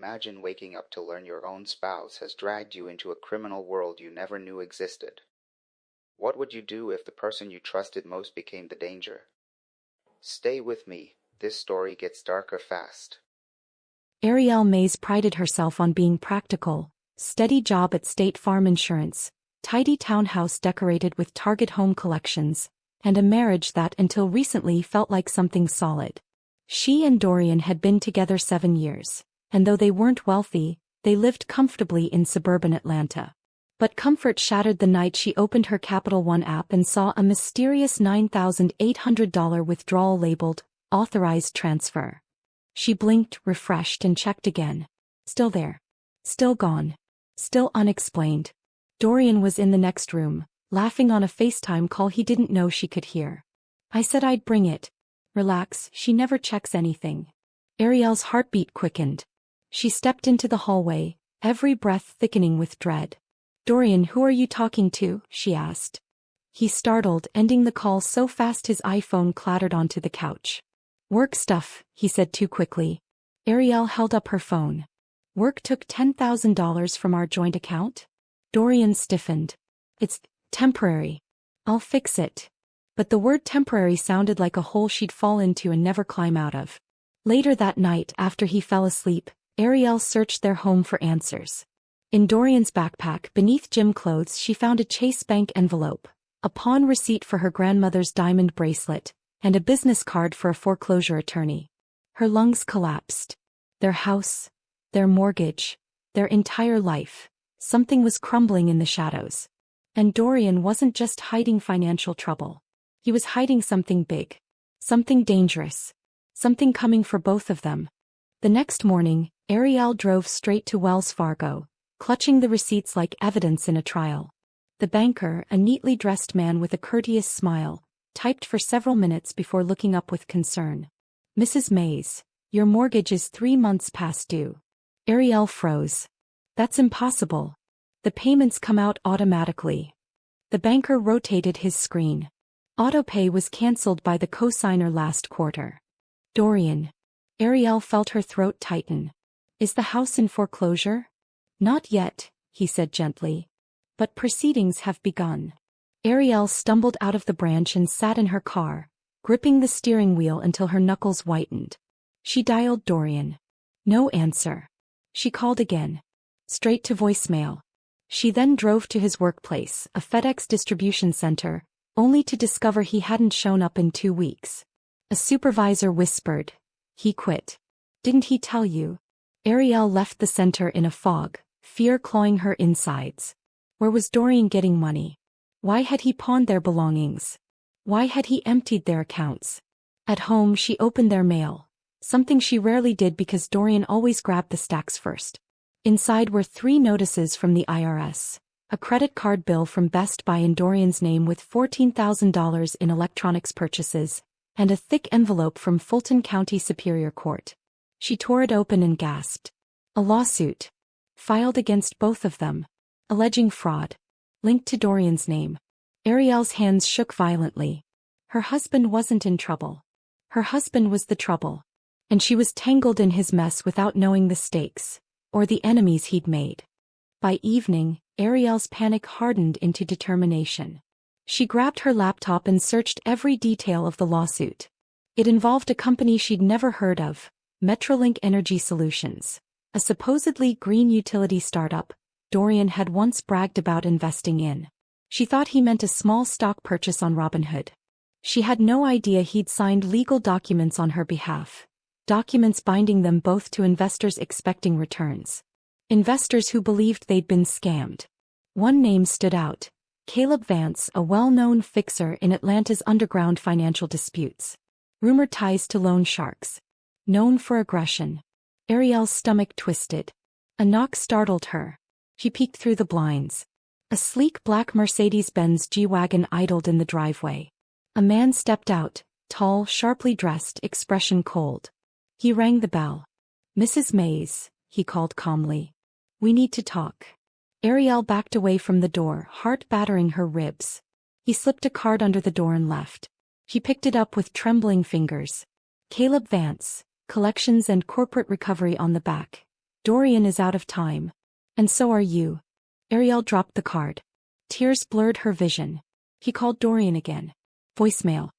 Imagine waking up to learn your own spouse has dragged you into a criminal world you never knew existed. What would you do if the person you trusted most became the danger? Stay with me. This story gets darker fast. Arielle Mays prided herself on being practical: steady job at State Farm Insurance, tidy townhouse decorated with Target home collections, and a marriage that until recently felt like something solid. She and Dorian had been together 7 years, and though they weren't wealthy, they lived comfortably in suburban Atlanta. But comfort shattered the night she opened her Capital One app and saw a mysterious $9,800 withdrawal labeled authorized transfer. She blinked, refreshed, and checked again. Still there. Still gone. Still unexplained. Dorian was in the next room, laughing on a FaceTime call he didn't know she could hear. "I said I'd bring it. Relax, she never checks anything." Arielle's heartbeat quickened. She stepped into the hallway, every breath thickening with dread. "Dorian, who are you talking to?" she asked. He startled, ending the call so fast his iPhone clattered onto the couch. "Work stuff," he said too quickly. Arielle held up her phone. "Work took $10,000 from our joint account?" Dorian stiffened. "It's temporary. I'll fix it." But the word temporary sounded like a hole she'd fall into and never climb out of. Later that night, after he fell asleep, Arielle searched their home for answers. In Dorian's backpack beneath gym clothes she found a Chase Bank envelope, a pawn receipt for her grandmother's diamond bracelet, and a business card for a foreclosure attorney. Her lungs collapsed. Their house, their mortgage, their entire life. Something was crumbling in the shadows. And Dorian wasn't just hiding financial trouble. He was hiding something big. Something dangerous. Something coming for both of them. The next morning, Arielle drove straight to Wells Fargo, clutching the receipts like evidence in a trial. The banker, a neatly dressed man with a courteous smile, typed for several minutes before looking up with concern. "Mrs. Mays, your mortgage is 3 months past due." Arielle froze. "That's impossible. The payments come out automatically." The banker rotated his screen. "Autopay was cancelled by the cosigner last quarter." "Dorian." Arielle felt her throat tighten. "Is the house in foreclosure?" "Not yet," he said gently. "But proceedings have begun." Arielle stumbled out of the branch and sat in her car, gripping the steering wheel until her knuckles whitened. She dialed Dorian. No answer. She called again. Straight to voicemail. She then drove to his workplace, a FedEx distribution center, only to discover he hadn't shown up in 2 weeks. A supervisor whispered, "He quit." "Didn't he tell you?" Arielle left the center in a fog, fear clawing her insides. Where was Dorian getting money? Why had he pawned their belongings? Why had he emptied their accounts? At home she opened their mail, something she rarely did because Dorian always grabbed the stacks first. Inside were 3 notices from the IRS, a credit card bill from Best Buy in Dorian's name with $14,000 in electronics purchases, and a thick envelope from Fulton County Superior Court. She tore it open and gasped. A lawsuit. Filed against both of them. Alleging fraud. Linked to Dorian's name. Arielle's hands shook violently. Her husband wasn't in trouble. Her husband was the trouble. And she was tangled in his mess without knowing the stakes, or the enemies he'd made. By evening, Arielle's panic hardened into determination. She grabbed her laptop and searched every detail of the lawsuit. It involved a company she'd never heard of, Metrolink Energy Solutions, a supposedly green utility startup Dorian had once bragged about investing in. She thought he meant a small stock purchase on Robinhood. She had no idea he'd signed legal documents on her behalf, documents binding them both to investors expecting returns. Investors who believed they'd been scammed. One name stood out: Caleb Vance, a well-known fixer in Atlanta's underground financial disputes. Rumored ties to loan sharks. Known for aggression. Arielle's stomach twisted. A knock startled her. She peeked through the blinds. A sleek black Mercedes-Benz G-Wagon idled in the driveway. A man stepped out, tall, sharply dressed, expression cold. He rang the bell. "Mrs. Mays," he called calmly. "We need to talk." Arielle backed away from the door, heart battering her ribs. He slipped a card under the door and left. She picked it up with trembling fingers. Caleb Vance, Collections and Corporate Recovery on the back. Dorian is out of time. And so are you. Arielle dropped the card. Tears blurred her vision. He called Dorian again. Voicemail.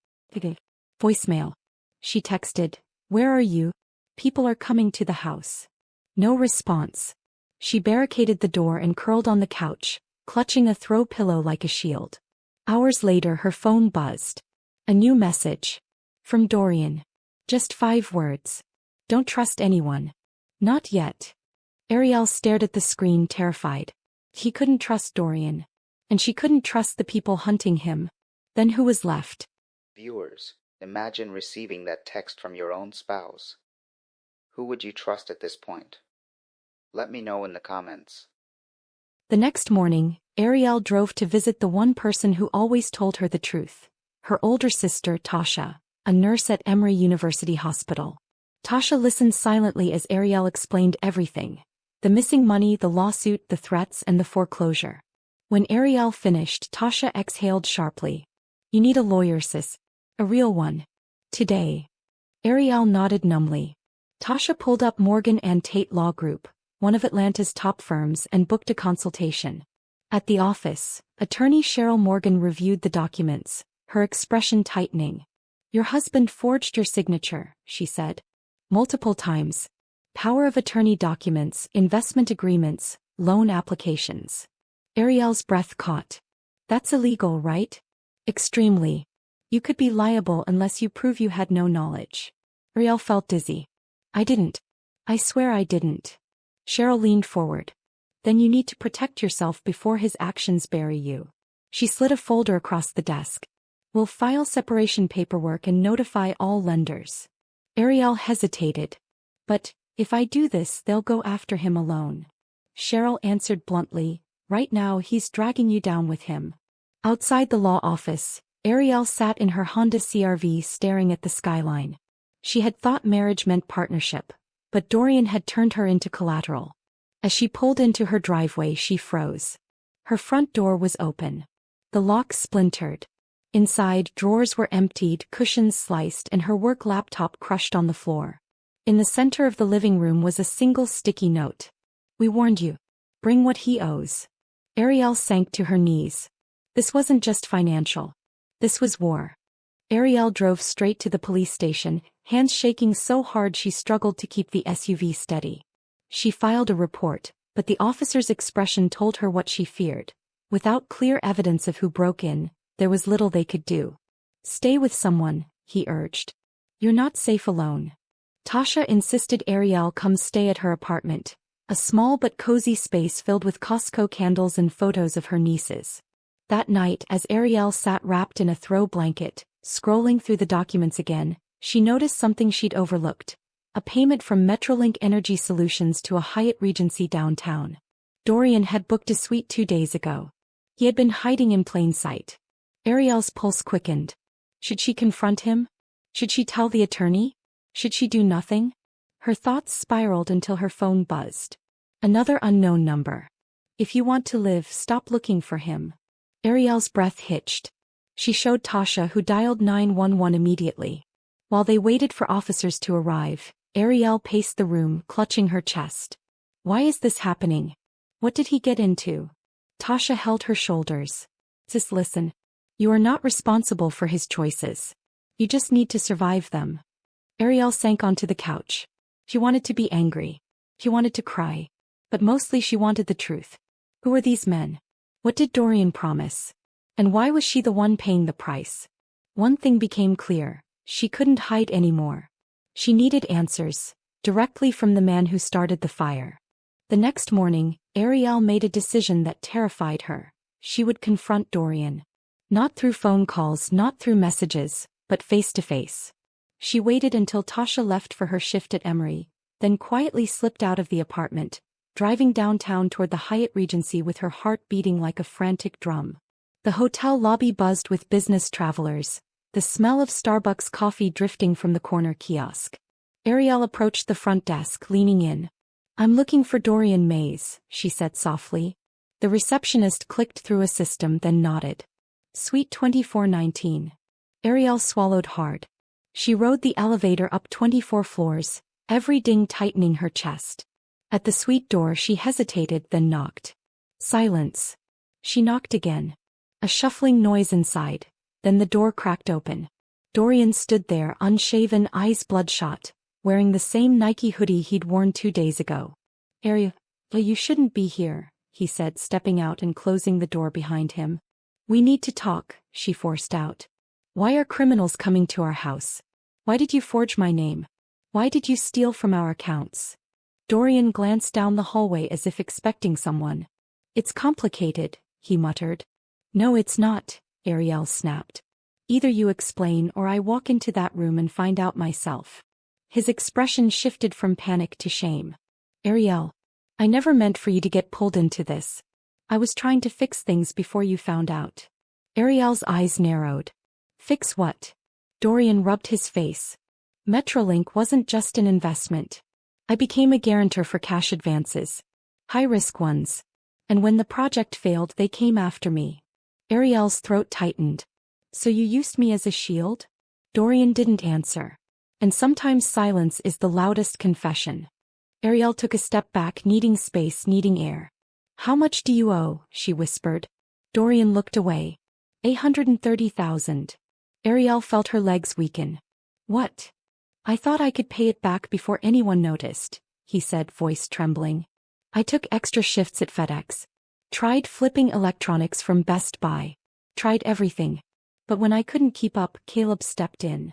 Voicemail. She texted, "Where are you? People are coming to the house." No response. She barricaded the door and curled on the couch, clutching a throw pillow like a shield. Hours later her phone buzzed. A new message. From Dorian. Just 5 words. "Don't trust anyone." Not yet. Arielle stared at the screen, terrified. He couldn't trust Dorian. And she couldn't trust the people hunting him. Then who was left? Viewers, imagine receiving that text from your own spouse. Who would you trust at this point? Let me know in the comments. The next morning, Arielle drove to visit the one person who always told her the truth. Her older sister, Tasha, a nurse at Emory University Hospital. Tasha listened silently as Arielle explained everything. The missing money, the lawsuit, the threats, and the foreclosure. When Arielle finished, Tasha exhaled sharply. "You need a lawyer, sis. A real one. Today." Arielle nodded numbly. Tasha pulled up Morgan and Tate Law Group, one of Atlanta's top firms, and booked a consultation. At the office, attorney Cheryl Morgan reviewed the documents, her expression tightening. "Your husband forged your signature," she said. "Multiple times. Power of attorney documents, investment agreements, loan applications." Arielle's breath caught. "That's illegal, right?" "Extremely. You could be liable unless you prove you had no knowledge." Arielle felt dizzy. "I didn't. I swear I didn't." Cheryl leaned forward. "Then you need to protect yourself before his actions bury you." She slid a folder across the desk. "We'll file separation paperwork and notify all lenders." Arielle hesitated. "But, if I do this, they'll go after him alone." Cheryl answered bluntly, "Right now he's dragging you down with him." Outside the law office, Arielle sat in her Honda CR-V staring at the skyline. She had thought marriage meant partnership, but Dorian had turned her into collateral. As she pulled into her driveway, she froze. Her front door was open. The lock splintered. Inside, drawers were emptied, cushions sliced, and her work laptop crushed on the floor. In the center of the living room was a single sticky note. "We warned you. Bring what he owes." Arielle sank to her knees. This wasn't just financial. This was war. Arielle drove straight to the police station, hands shaking so hard she struggled to keep the SUV steady. She filed a report, but the officer's expression told her what she feared. Without clear evidence of who broke in, there was little they could do. "Stay with someone," he urged. "You're not safe alone." Tasha insisted Arielle come stay at her apartment, a small but cozy space filled with Costco candles and photos of her nieces. That night, as Arielle sat wrapped in a throw blanket, scrolling through the documents again, she noticed something she'd overlooked. A payment from Metrolink Energy Solutions to a Hyatt Regency downtown. Dorian had booked a suite 2 days ago. He had been hiding in plain sight. Arielle's pulse quickened. Should she confront him? Should she tell the attorney? Should she do nothing? Her thoughts spiraled until her phone buzzed. Another unknown number. "If you want to live, stop looking for him." Arielle's breath hitched. She showed Tasha, who dialed 911 immediately. While they waited for officers to arrive, Arielle paced the room, clutching her chest. Why is this happening? What did he get into? Tasha held her shoulders. "Sis, listen. You are not responsible for his choices. You just need to survive them." Arielle sank onto the couch. She wanted to be angry. She wanted to cry. But mostly she wanted the truth. Who were these men? What did Dorian promise? And why was she the one paying the price? One thing became clear. She couldn't hide anymore. She needed answers, directly from the man who started the fire. The next morning, Arielle made a decision that terrified her. She would confront Dorian. Not through phone calls, not through messages, but face to face. She waited until Tasha left for her shift at Emory, then quietly slipped out of the apartment, driving downtown toward the Hyatt Regency with her heart beating like a frantic drum. The hotel lobby buzzed with business travelers, the smell of Starbucks coffee drifting from the corner kiosk. Arielle approached the front desk, leaning in. "I'm looking for Dorian Mays," she said softly. The receptionist clicked through a system, then nodded. "Suite 2419. Arielle swallowed hard. She rode the elevator up 24 floors, every ding tightening her chest. At the suite door she hesitated, then knocked. Silence. She knocked again. A shuffling noise inside, then the door cracked open. Dorian stood there, unshaven, eyes bloodshot, wearing the same Nike hoodie he'd worn 2 days ago. Arielle, you shouldn't be here, he said, stepping out and closing the door behind him. We need to talk, she forced out. Why are criminals coming to our house? Why did you forge my name? Why did you steal from our accounts? Dorian glanced down the hallway as if expecting someone. It's complicated, he muttered. No, it's not, Arielle snapped. Either you explain or I walk into that room and find out myself. His expression shifted from panic to shame. Arielle, I never meant for you to get pulled into this. I was trying to fix things before you found out. Arielle's eyes narrowed. Fix what? Dorian rubbed his face. Metrolink wasn't just an investment. I became a guarantor for cash advances. High-risk ones. And when the project failed, they came after me. Arielle's throat tightened. So you used me as a shield? Dorian didn't answer. And sometimes silence is the loudest confession. Arielle took a step back, needing space, needing air. How much do you owe? She whispered. Dorian looked away. 830,000. Arielle felt her legs weaken. What? I thought I could pay it back before anyone noticed, he said, voice trembling. I took extra shifts at FedEx. Tried flipping electronics from Best Buy. Tried everything. But when I couldn't keep up, Caleb stepped in.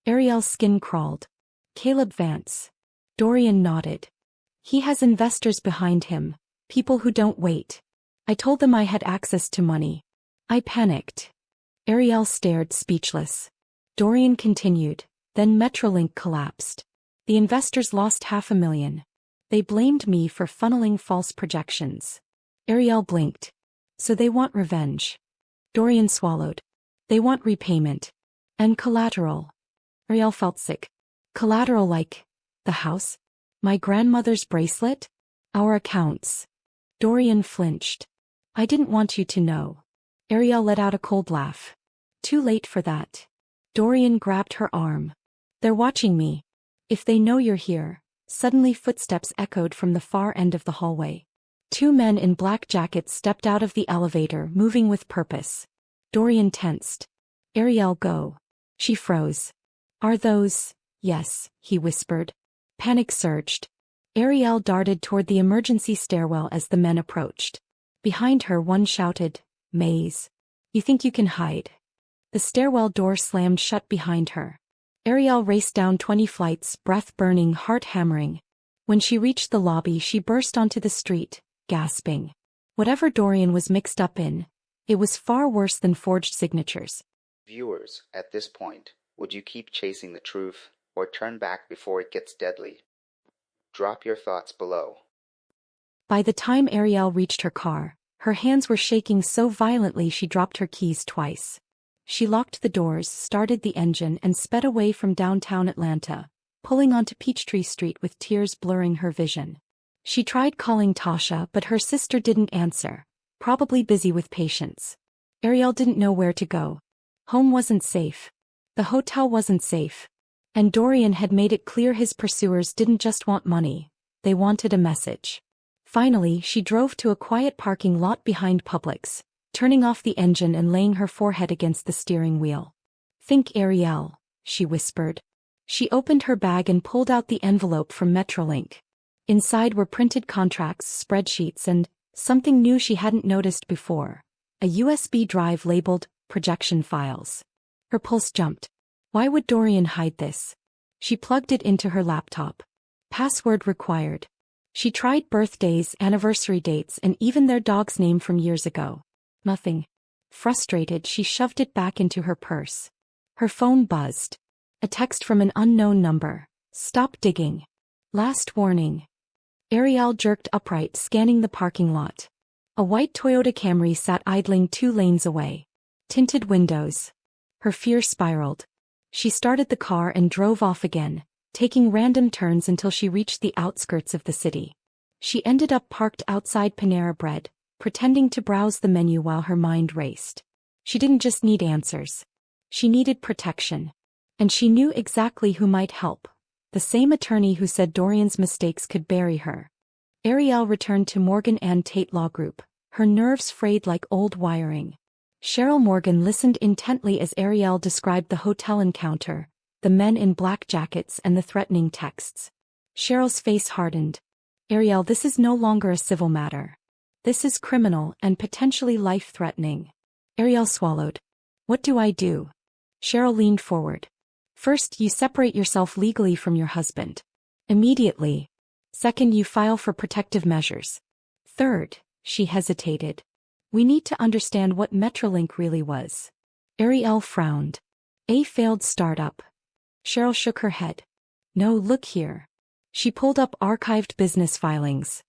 Arielle's skin crawled. Caleb Vance. Dorian nodded. He has investors behind him, people who don't wait. I told them I had access to money. I panicked. Arielle stared, speechless. Dorian continued. Then Metrolink collapsed. The investors lost $500,000. They blamed me for funneling false projections. Arielle blinked. So they want revenge. Dorian swallowed. They want repayment. And collateral. Arielle felt sick. Collateral like the house? My grandmother's bracelet? Our accounts. Dorian flinched. I didn't want you to know. Arielle let out a cold laugh. Too late for that. Dorian grabbed her arm. They're watching me. If they know you're here. Suddenly footsteps echoed from the far end of the hallway. 2 men in black jackets stepped out of the elevator, moving with purpose. Dorian tensed. Arielle, go. She froze. Are those? Yes, he whispered. Panic surged. Arielle darted toward the emergency stairwell as the men approached. Behind her, one shouted, Mays. You think you can hide? The stairwell door slammed shut behind her. Arielle raced down 20 flights, breath burning, heart hammering. When she reached the lobby, she burst onto the street, gasping. Whatever Dorian was mixed up in, it was far worse than forged signatures. Viewers, at this point, would you keep chasing the truth, or turn back before it gets deadly? Drop your thoughts below. By the time Arielle reached her car, her hands were shaking so violently she dropped her keys twice. She locked the doors, started the engine, and sped away from downtown Atlanta, pulling onto Peachtree Street with tears blurring her vision. She tried calling Tasha, but her sister didn't answer, probably busy with patients. Arielle didn't know where to go. Home wasn't safe. The hotel wasn't safe. And Dorian had made it clear his pursuers didn't just want money, they wanted a message. Finally, she drove to a quiet parking lot behind Publix, turning off the engine and laying her forehead against the steering wheel. Think, Arielle, she whispered. She opened her bag and pulled out the envelope from Metrolink. Inside were printed contracts, spreadsheets, and something new she hadn't noticed before, a USB drive labeled projection files. Her pulse jumped. Why would Dorian hide this? She plugged it into her laptop. Password required. She tried birthdays, anniversary dates, and even their dog's name from years ago. Nothing. Frustrated, she shoved it back into her purse. Her phone buzzed. A text from an unknown number. Stop digging. Last warning. Arielle jerked upright, scanning the parking lot. A white Toyota Camry sat idling 2 lanes away. Tinted windows. Her fear spiraled. She started the car and drove off again, taking random turns until she reached the outskirts of the city. She ended up parked outside Panera Bread, pretending to browse the menu while her mind raced. She didn't just need answers. She needed protection. And she knew exactly who might help. The same attorney who said Dorian's mistakes could bury her. Arielle returned to Morgan and Tate Law Group, her nerves frayed like old wiring. Cheryl Morgan listened intently as Arielle described the hotel encounter, the men in black jackets and the threatening texts. Cheryl's face hardened. Arielle, this is no longer a civil matter. This is criminal and potentially life-threatening. Arielle swallowed. What do I do? Cheryl leaned forward. First, you separate yourself legally from your husband. Immediately. Second, you file for protective measures. Third, she hesitated. We need to understand what Metrolink really was. Arielle frowned. A failed startup. Cheryl shook her head. No, look here. She pulled up archived business filings.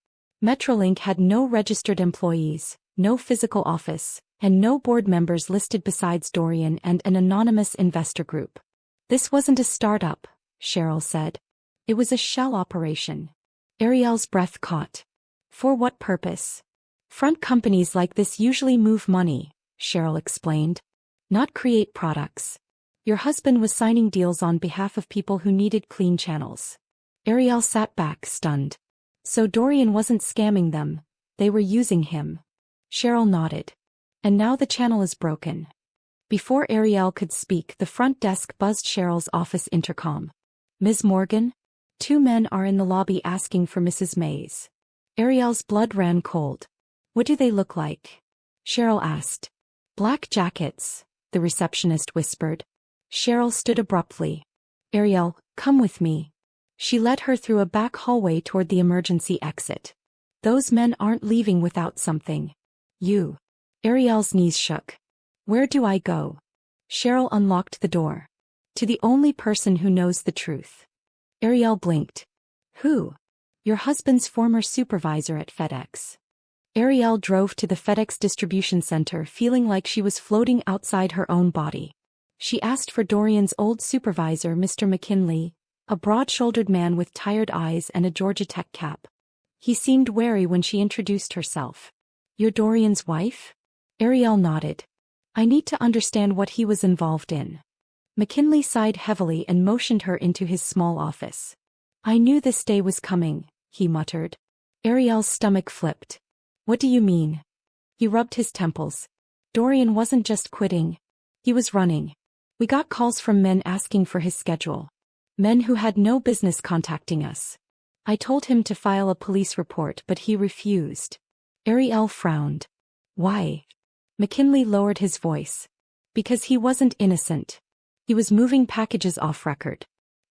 Metrolink had no registered employees, no physical office, and no board members listed besides Dorian and an anonymous investor group. This wasn't a startup, Cheryl said. It was a shell operation. Arielle's breath caught. For what purpose? Front companies like this usually move money, Cheryl explained. Not create products. Your husband was signing deals on behalf of people who needed clean channels. Arielle sat back, stunned. So Dorian wasn't scamming them, they were using him. Cheryl nodded. And now the channel is broken. Before Arielle could speak, the front desk buzzed Cheryl's office intercom. Ms. Morgan? 2 men are in the lobby asking for Mrs. Mays. Arielle's blood ran cold. What do they look like? Cheryl asked. Black jackets, the receptionist whispered. Cheryl stood abruptly. Arielle, come with me. She led her through a back hallway toward the emergency exit. Those men aren't leaving without something. You. Arielle's knees shook. Where do I go? Cheryl unlocked the door. To the only person who knows the truth. Arielle blinked. Who? Your husband's former supervisor at FedEx. Arielle drove to the FedEx distribution center feeling like she was floating outside her own body. She asked for Dorian's old supervisor, Mr. McKinley, a broad-shouldered man with tired eyes and a Georgia Tech cap. He seemed wary when she introduced herself. You're Dorian's wife? Arielle nodded. I need to understand what he was involved in. McKinley sighed heavily and motioned her into his small office. I knew this day was coming, he muttered. Arielle's stomach flipped. What do you mean? He rubbed his temples. Dorian wasn't just quitting. He was running. We got calls from men asking for his schedule. Men who had no business contacting us. I told him to file a police report, but he refused. Arielle frowned. Why? McKinley lowered his voice. Because he wasn't innocent. He was moving packages off record.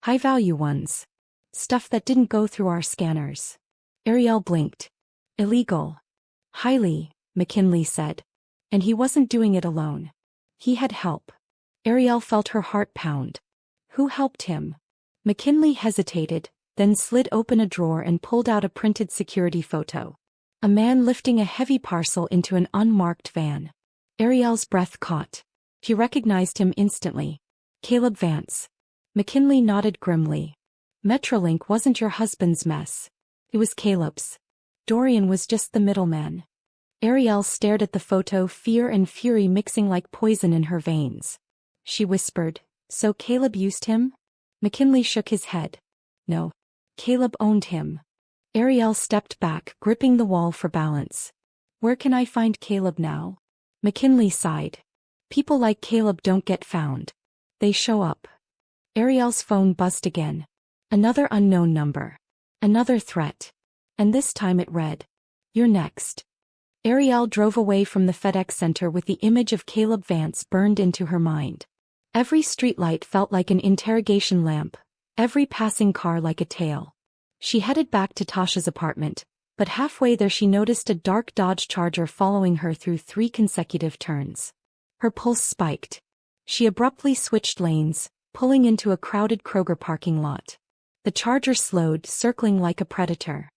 High-value ones. Stuff that didn't go through our scanners. Arielle blinked. Illegal. Highly, McKinley said. And he wasn't doing it alone. He had help. Arielle felt her heart pound. Who helped him? McKinley hesitated, then slid open a drawer and pulled out a printed security photo. A man lifting a heavy parcel into an unmarked van. Arielle's breath caught. She recognized him instantly. Caleb Vance. McKinley nodded grimly. Metrolink wasn't your husband's mess. It was Caleb's. Dorian was just the middleman. Arielle stared at the photo, fear and fury mixing like poison in her veins. She whispered, So Caleb used him? McKinley shook his head. No. Caleb owned him. Arielle stepped back, gripping the wall for balance. Where can I find Caleb now? McKinley sighed. People like Caleb don't get found. They show up. Arielle's phone buzzed again. Another unknown number. Another threat. And this time it read, You're next. Arielle drove away from the FedEx Center with the image of Caleb Vance burned into her mind. Every streetlight felt like an interrogation lamp, every passing car like a tale. She headed back to Tasha's apartment, but halfway there she noticed a dark Dodge Charger following her through 3 consecutive turns. Her pulse spiked. She abruptly switched lanes, pulling into a crowded Kroger parking lot. The Charger slowed, circling like a predator.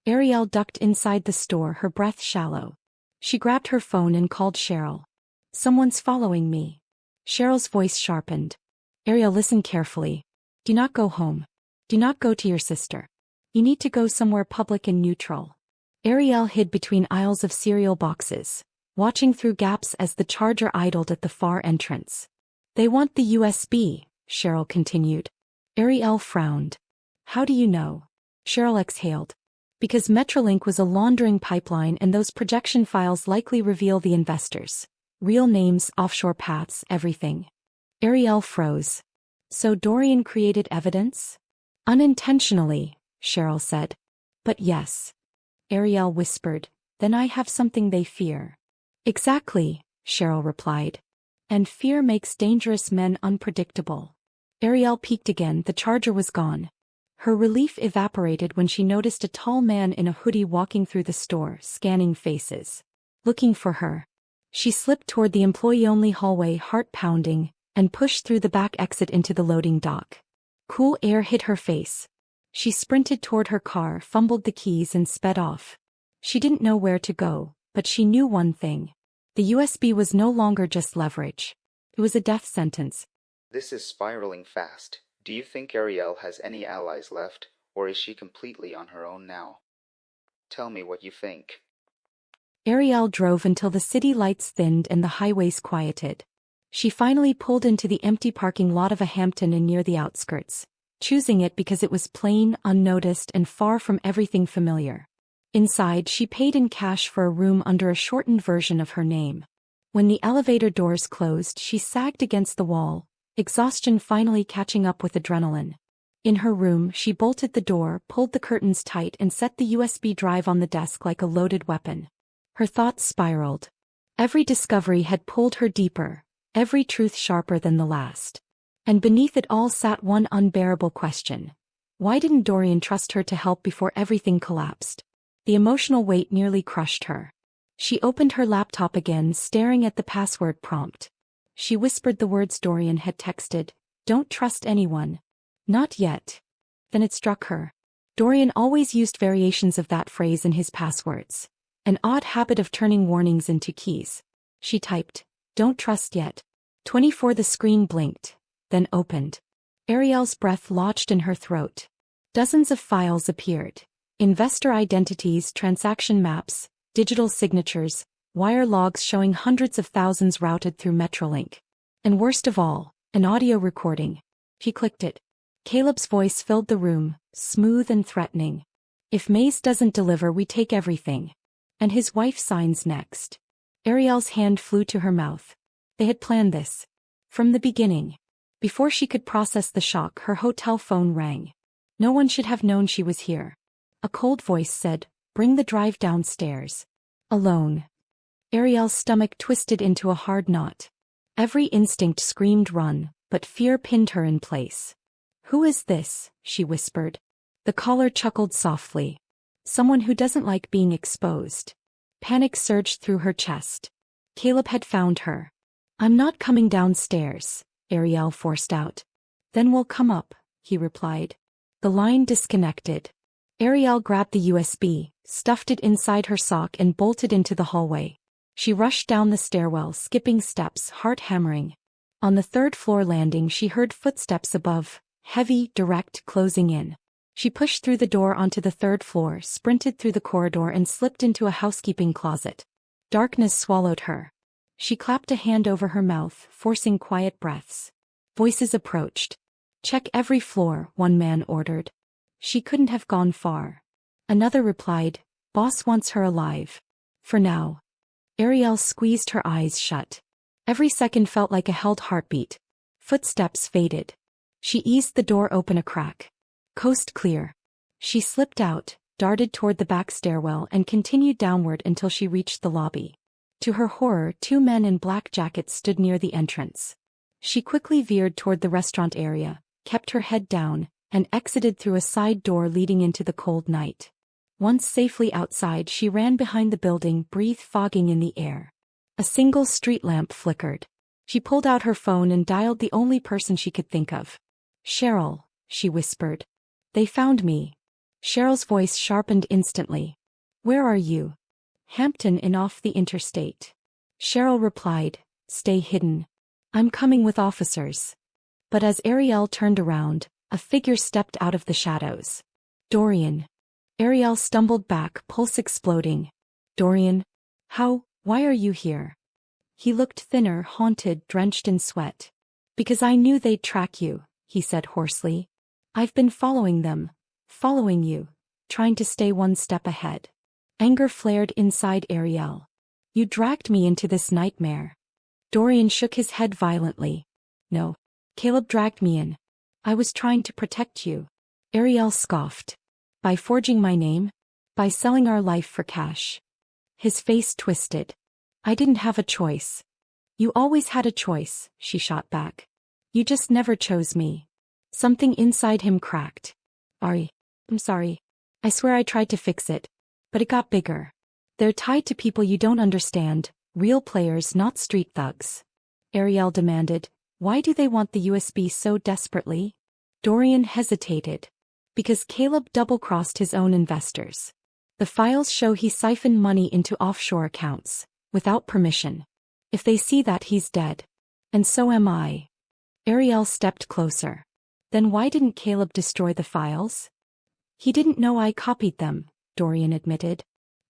Arielle ducked inside the store, her breath shallow. She grabbed her phone and called Cheryl. Someone's following me. Cheryl's voice sharpened. Arielle, listen carefully. Do not go home. Do not go to your sister. You need to go somewhere public and neutral. Arielle hid between aisles of cereal boxes, watching through gaps as the Charger idled at the far entrance. They want the USB, Cheryl continued. Arielle frowned. How do you know? Cheryl exhaled. Because Metrolink was a laundering pipeline and those projection files likely reveal the investors. Real names, offshore paths, everything. Arielle froze. So Dorian created evidence? Unintentionally, Cheryl said. But yes. Arielle whispered, then I have something they fear. Exactly, Cheryl replied. And fear makes dangerous men unpredictable. Arielle peeked again, the charger was gone. Her relief evaporated when she noticed a tall man in a hoodie walking through the store, scanning faces. Looking for her. She slipped toward the employee-only hallway, heart pounding, and pushed through the back exit into the loading dock. Cool air hit her face. She sprinted toward her car, fumbled the keys and sped off. She didn't know where to go, but she knew one thing. The USB was no longer just leverage. It was a death sentence. This is spiraling fast. Do you think Arielle has any allies left, or is she completely on her own now? Tell me what you think. Arielle drove until the city lights thinned and the highways quieted. She finally pulled into the empty parking lot of a Hampton Inn near the outskirts, choosing it because it was plain, unnoticed, and far from everything familiar. Inside, she paid in cash for a room under a shortened version of her name. When the elevator doors closed, she sagged against the wall, exhaustion finally catching up with adrenaline. In her room, she bolted the door, pulled the curtains tight, and set the USB drive on the desk like a loaded weapon. Her thoughts spiraled. Every discovery had pulled her deeper, every truth sharper than the last. And beneath it all sat one unbearable question. Why didn't Dorian trust her to help before everything collapsed? The emotional weight nearly crushed her. She opened her laptop again, staring at the password prompt. She whispered the words Dorian had texted, "Don't trust anyone." Not yet. Then it struck her. Dorian always used variations of that phrase in his passwords. An odd habit of turning warnings into keys. She typed, "Don't trust yet." 24. The screen blinked, then opened. Arielle's breath lodged in her throat. Dozens of files appeared. Investor identities, transaction maps, digital signatures, wire logs showing hundreds of thousands routed through Metrolink. And worst of all, an audio recording. She clicked it. Caleb's voice filled the room, smooth and threatening. "If Mays doesn't deliver, we take everything. And his wife signs next." Arielle's hand flew to her mouth. They had planned this. From the beginning. Before she could process the shock, her hotel phone rang. No one should have known she was here. A cold voice said, "Bring the drive downstairs." Alone. Arielle's stomach twisted into a hard knot. Every instinct screamed run, but fear pinned her in place. "Who is this?" she whispered. The caller chuckled softly. "Someone who doesn't like being exposed." Panic surged through her chest. Caleb had found her. "I'm not coming downstairs," Arielle forced out. "Then we'll come up," he replied. The line disconnected. Arielle grabbed the USB, stuffed it inside her sock and bolted into the hallway. She rushed down the stairwell, skipping steps, heart hammering. On the third-floor landing she heard footsteps above, heavy, direct, closing in. She pushed through the door onto the third floor, sprinted through the corridor and slipped into a housekeeping closet. Darkness swallowed her. She clapped a hand over her mouth, forcing quiet breaths. Voices approached. "Check every floor," one man ordered. She couldn't have gone far. Another replied, "Boss wants her alive. For now." Arielle squeezed her eyes shut. Every second felt like a held heartbeat. Footsteps faded. She eased the door open a crack. Coast clear. She slipped out, darted toward the back stairwell and continued downward until she reached the lobby. To her horror, two men in black jackets stood near the entrance. She quickly veered toward the restaurant area, kept her head down, and exited through a side door leading into the cold night. Once safely outside, she ran behind the building, breath fogging in the air. A single street lamp flickered. She pulled out her phone and dialed the only person she could think of. "Cheryl," she whispered. "They found me." Cheryl's voice sharpened instantly. "Where are you?" "Hampton Inn off the interstate." Cheryl replied, "Stay hidden. I'm coming with officers." But as Arielle turned around, a figure stepped out of the shadows. "Dorian." Arielle stumbled back, pulse exploding. "Dorian? Why are you here?" He looked thinner, haunted, drenched in sweat. "Because I knew they'd track you," he said hoarsely. "I've been following them. Following you. trying to stay one step ahead. Anger flared inside Arielle. You dragged me into this nightmare. Dorian shook his head violently. No. Caleb dragged me in. I was trying to protect you. Arielle scoffed. By forging my name? By selling our life for cash. His face twisted. I didn't have a choice. You always had a choice, she shot back. You just never chose me. Something inside him cracked. Ari, I'm sorry. I swear I tried to fix it. But it got bigger. They're tied to people you don't understand, real players, not street thugs. Arielle demanded, why do they want the USB so desperately? Dorian hesitated. Because Caleb double-crossed his own investors. The files show he siphoned money into offshore accounts, without permission. If they see that, he's dead. And so am I. Arielle stepped closer. Then why didn't Caleb destroy the files? He didn't know I copied them, Dorian admitted.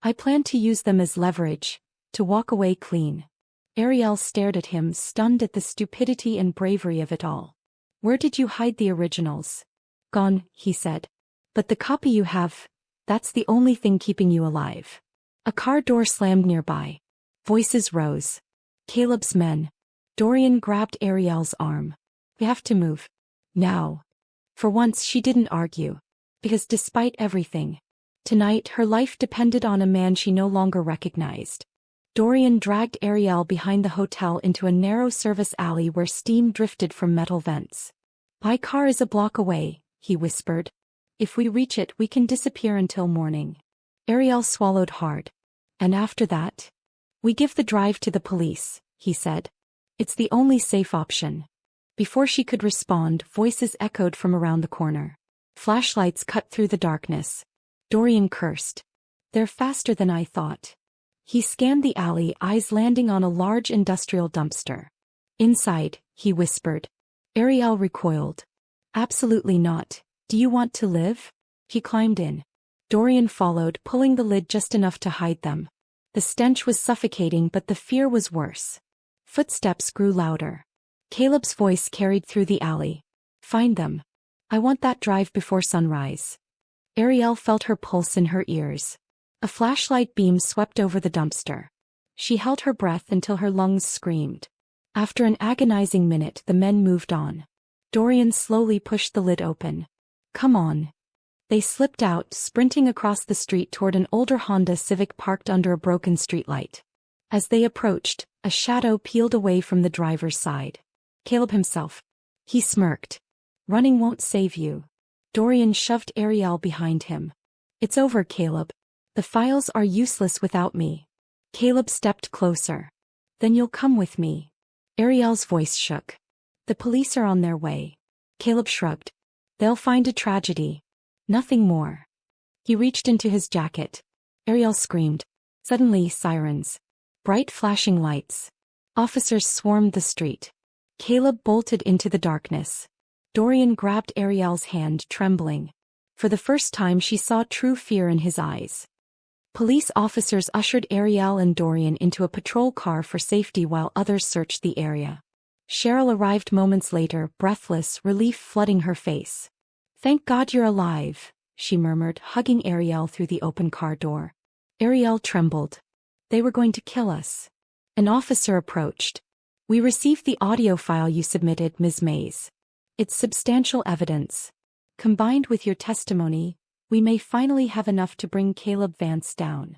I planned to use them as leverage, to walk away clean. Arielle stared at him, stunned at the stupidity and bravery of it all. Where did you hide the originals? Gone, he said. But the copy you have, that's the only thing keeping you alive. A car door slammed nearby. Voices rose. Caleb's men. Dorian grabbed Arielle's arm. We have to move. Now. For once she didn't argue. Because despite everything, tonight her life depended on a man she no longer recognized. Dorian dragged Arielle behind the hotel into a narrow service alley where steam drifted from metal vents. My car is a block away, he whispered. If we reach it, we can disappear until morning. Arielle swallowed hard. And after that? We give the drive to the police, he said. It's the only safe option. Before she could respond, voices echoed from around the corner. Flashlights cut through the darkness. Dorian cursed. They're faster than I thought. He scanned the alley, eyes landing on a large industrial dumpster. Inside, he whispered. Arielle recoiled. Absolutely not. Do you want to live? He climbed in. Dorian followed, pulling the lid just enough to hide them. The stench was suffocating, but the fear was worse. Footsteps grew louder. Caleb's voice carried through the alley. Find them. I want that drive before sunrise. Arielle felt her pulse in her ears. A flashlight beam swept over the dumpster. She held her breath until her lungs screamed. After an agonizing minute, the men moved on. Dorian slowly pushed the lid open. Come on. They slipped out, sprinting across the street toward an older Honda Civic parked under a broken streetlight. As they approached, a shadow peeled away from the driver's side. Caleb himself. He smirked. Running won't save you. Dorian shoved Arielle behind him. It's over, Caleb. The files are useless without me. Caleb stepped closer. Then you'll come with me. Arielle's voice shook. The police are on their way. Caleb shrugged. They'll find a tragedy. Nothing more. He reached into his jacket. Arielle screamed. Suddenly, sirens. Bright flashing lights. Officers swarmed the street. Caleb bolted into the darkness. Dorian grabbed Arielle's hand, trembling. For the first time she saw true fear in his eyes. Police officers ushered Arielle and Dorian into a patrol car for safety while others searched the area. Cheryl arrived moments later, breathless, relief flooding her face. Thank God you're alive, she murmured, hugging Arielle through the open car door. Arielle trembled. They were going to kill us. An officer approached. We received the audio file you submitted, Ms. Mays. It's substantial evidence. Combined with your testimony, we may finally have enough to bring Caleb Vance down.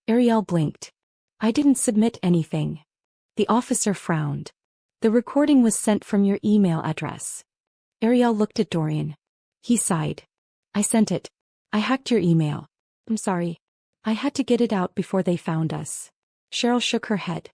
Arielle blinked. I didn't submit anything. The officer frowned. The recording was sent from your email address. Arielle looked at Dorian. He sighed. I sent it. I hacked your email. I'm sorry. I had to get it out before they found us. Cheryl shook her head.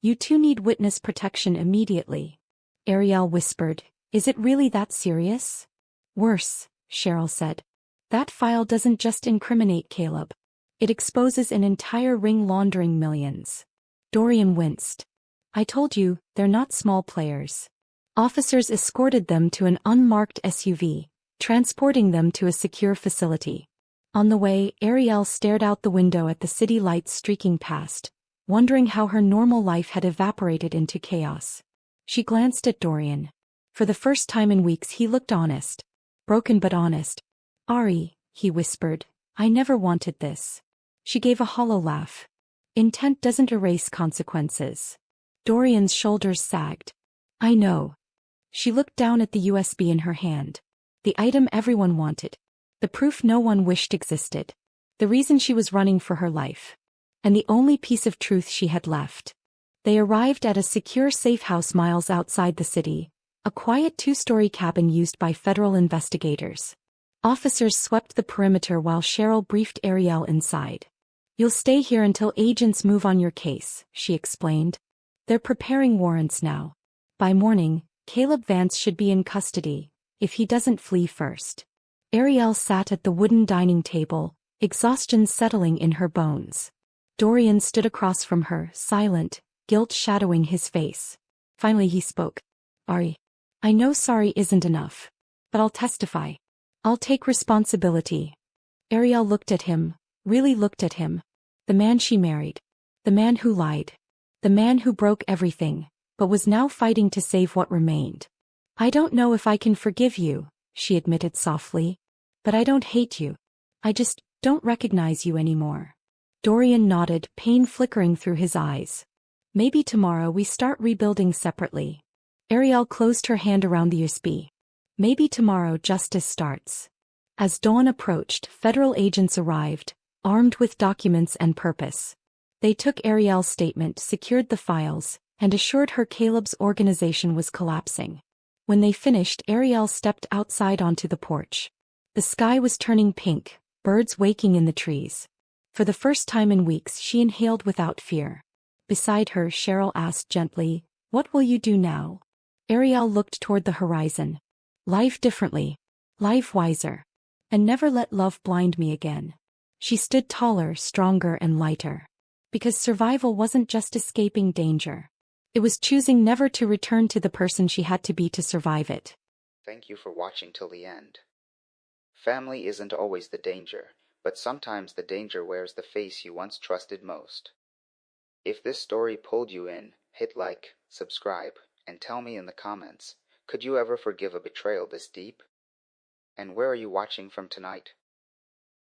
You two need witness protection immediately. Arielle whispered. Is it really that serious? Worse, Cheryl said. That file doesn't just incriminate Caleb. It exposes an entire ring laundering millions. Dorian winced. I told you, they're not small players. Officers escorted them to an unmarked SUV, transporting them to a secure facility. On the way, Arielle stared out the window at the city lights streaking past, wondering how her normal life had evaporated into chaos. She glanced at Dorian. For the first time in weeks he looked honest. Broken but honest. Ari, he whispered, I never wanted this. She gave a hollow laugh. Intent doesn't erase consequences. Dorian's shoulders sagged. I know. She looked down at the USB in her hand. The item everyone wanted. The proof no one wished existed. The reason she was running for her life. And the only piece of truth she had left. They arrived at a secure safe house miles outside the city, a quiet 2-story cabin used by federal investigators. Officers swept the perimeter while Cheryl briefed Arielle inside. You'll stay here until agents move on your case, she explained. They're preparing warrants now. By morning, Caleb Vance should be in custody, if he doesn't flee first. Arielle sat at the wooden dining table, exhaustion settling in her bones. Dorian stood across from her, silent, guilt shadowing his face. Finally he spoke. Ari, I know sorry isn't enough. But I'll testify. I'll take responsibility. Arielle looked at him, really looked at him. The man she married. The man who lied. The man who broke everything, but was now fighting to save what remained. I don't know if I can forgive you, she admitted softly. But I don't hate you. I just don't recognize you anymore. Dorian nodded, pain flickering through his eyes. Maybe tomorrow we start rebuilding separately. Arielle closed her hand around the USB. Maybe tomorrow justice starts. As dawn approached, federal agents arrived, armed with documents and purpose. They took Arielle's statement, secured the files, and assured her Caleb's organization was collapsing. When they finished, Arielle stepped outside onto the porch. The sky was turning pink, birds waking in the trees. For the first time in weeks, she inhaled without fear. Beside her, Cheryl asked gently, "What will you do now?" Arielle looked toward the horizon. "Live differently. Live wiser. And never let love blind me again." She stood taller, stronger, and lighter. Because survival wasn't just escaping danger. It was choosing never to return to the person she had to be to survive it. Thank you for watching till the end. Family isn't always the danger, but sometimes the danger wears the face you once trusted most. If this story pulled you in, hit like, subscribe, and tell me in the comments, could you ever forgive a betrayal this deep? And where are you watching from tonight?